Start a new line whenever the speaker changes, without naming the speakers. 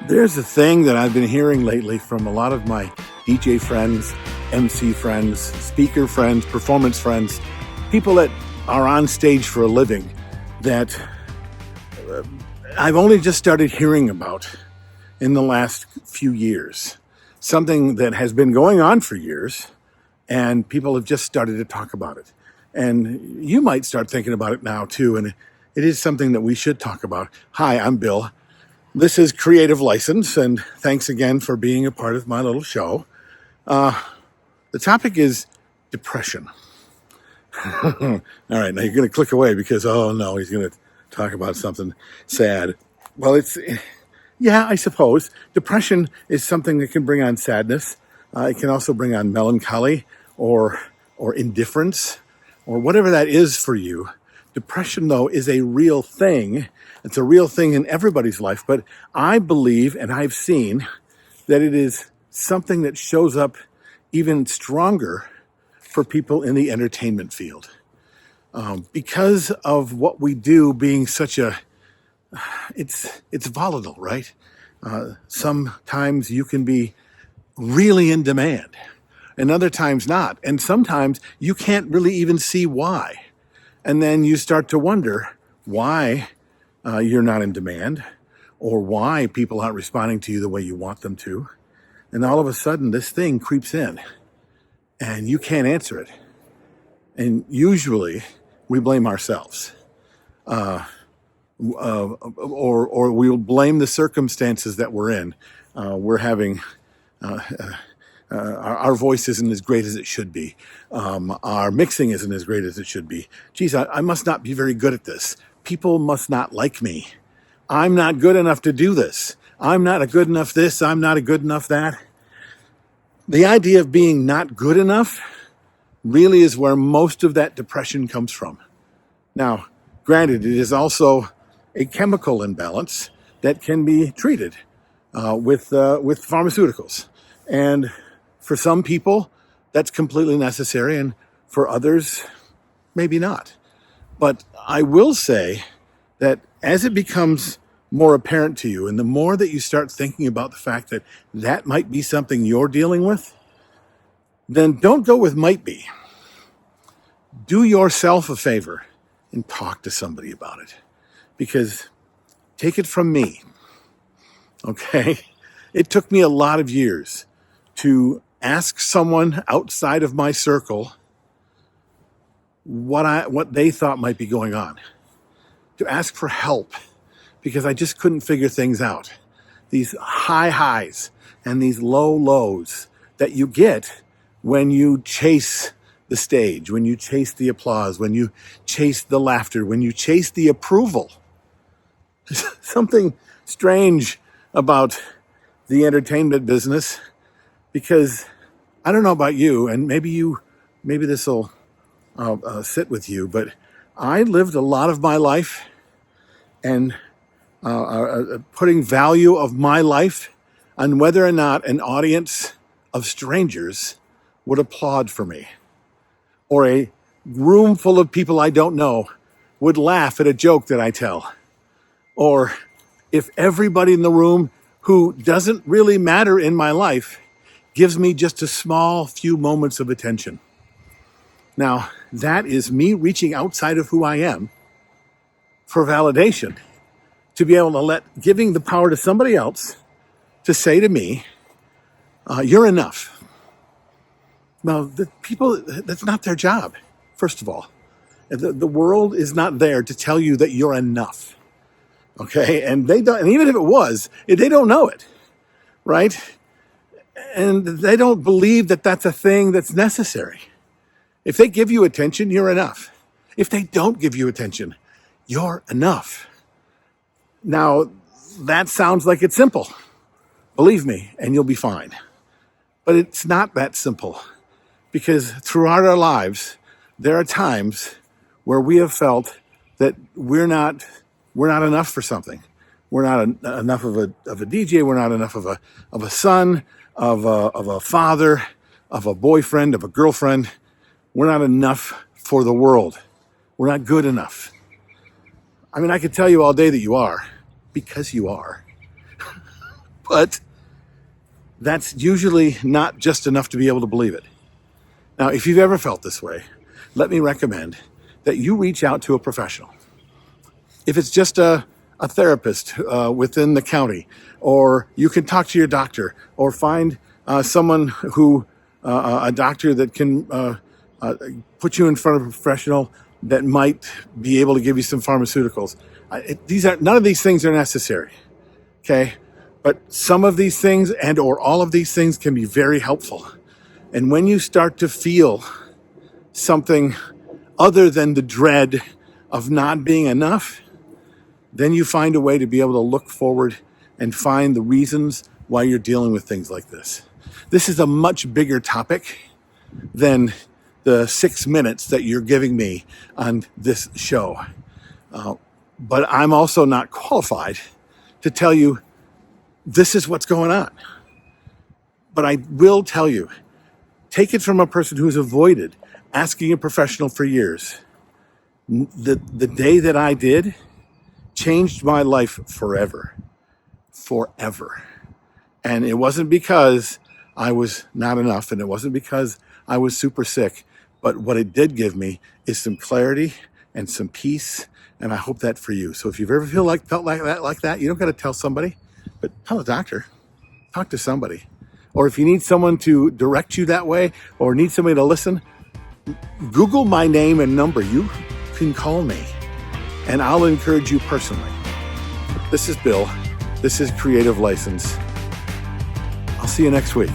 There's a thing that I've been hearing lately from a lot of my DJ friends, MC friends, speaker friends, performance friends, people that are on stage for a living that I've only just started hearing about in the last few years. Something that has been going on for years, and people have just started to talk about it. And you might start thinking about it now too, and it is something that we should talk about. Hi, I'm Bill. This is Creative License, and thanks again for being a part of my little show. The topic is depression. All right, now you're going to click away because, oh no, he's going to talk about something sad. Well, yeah, I suppose. Depression is something that can bring on sadness. It can also bring on melancholy or indifference or whatever that is for you. Depression, though, is a real thing. It's a real thing in everybody's life. But I believe, and I've seen, that it is something that shows up even stronger for people in the entertainment field. Because of what we do being such it's volatile, right? Sometimes you can be really in demand and other times not. And sometimes you can't really even see why. And then you start to wonder why you're not in demand or why people aren't responding to you the way you want them to. And all of a sudden, this thing creeps in and you can't answer it. And usually we blame ourselves or we'll blame the circumstances that we're in. We're having our voice isn't as great as it should be. Our mixing isn't as great as it should be. Geez, I must not be very good at this. People must not like me. I'm not good enough to do this. I'm not a good enough this. I'm not a good enough that. The idea of being not good enough really is where most of that depression comes from. Now, granted, it is also a chemical imbalance that can be treated with pharmaceuticals. And for some people, that's completely necessary, and for others, maybe not. But I will say that as it becomes more apparent to you, and the more that you start thinking about the fact that that might be something you're dealing with, then don't go with might be. Do yourself a favor and talk to somebody about it. Because take it from me, okay? It took me a lot of years to ask someone outside of my circle what they thought might be going on, to ask for help, because I just couldn't figure things out. These high highs and these low lows that you get when you chase the stage, when you chase the applause, when you chase the laughter, when you chase the approval. There's something strange about the entertainment business, because I don't know about you, and maybe this will sit with you, but I lived a lot of my life and putting value of my life on whether or not an audience of strangers would applaud for me, or a room full of people I don't know would laugh at a joke that I tell, or if everybody in the room who doesn't really matter in my life gives me just a small few moments of attention. Now, that is me reaching outside of who I am for validation, to be able to giving the power to somebody else to say to me, you're enough. Now, that's not their job, first of all. The world is not there to tell you that you're enough. Okay, and they don't, and even if it was, they don't know it, right? And they don't believe that that's a thing that's necessary. If they give you attention, you're enough. If they don't give you attention, you're enough. Now, that sounds like it's simple. Believe me, and you'll be fine. But it's not that simple, because throughout our lives, there are times where we have felt that we're not enough for something. We're not enough of a DJ. We're not enough of a son, of a father, of a boyfriend, of a girlfriend. We're not enough for the world. We're not good enough. I mean, I could tell you all day that you are, because you are. But that's usually not just enough to be able to believe it. Now, if you've ever felt this way, let me recommend that you reach out to a professional. If it's just a therapist within the county, or you can talk to your doctor, or find someone who, a doctor that can put you in front of a professional that might be able to give you some pharmaceuticals. None of these things are necessary, okay? But some of these things and or all of these things can be very helpful. And when you start to feel something other than the dread of not being enough, then you find a way to be able to look forward and find the reasons why you're dealing with things like this. This is a much bigger topic than the 6 minutes that you're giving me on this show. But I'm also not qualified to tell you this is what's going on. But I will tell you, take it from a person who's avoided asking a professional for years. The day that I did changed my life forever. Forever. And it wasn't because I was not enough, and it wasn't because I was super sick, but what it did give me is some clarity and some peace, and I hope that for you. So if you've ever felt like that, you don't got to tell somebody, but tell a doctor, talk to somebody. Or if you need someone to direct you that way, or need somebody to listen, Google my name and number. You can call me, and I'll encourage you personally. This is Bill. This is Creative License. I'll see you next week.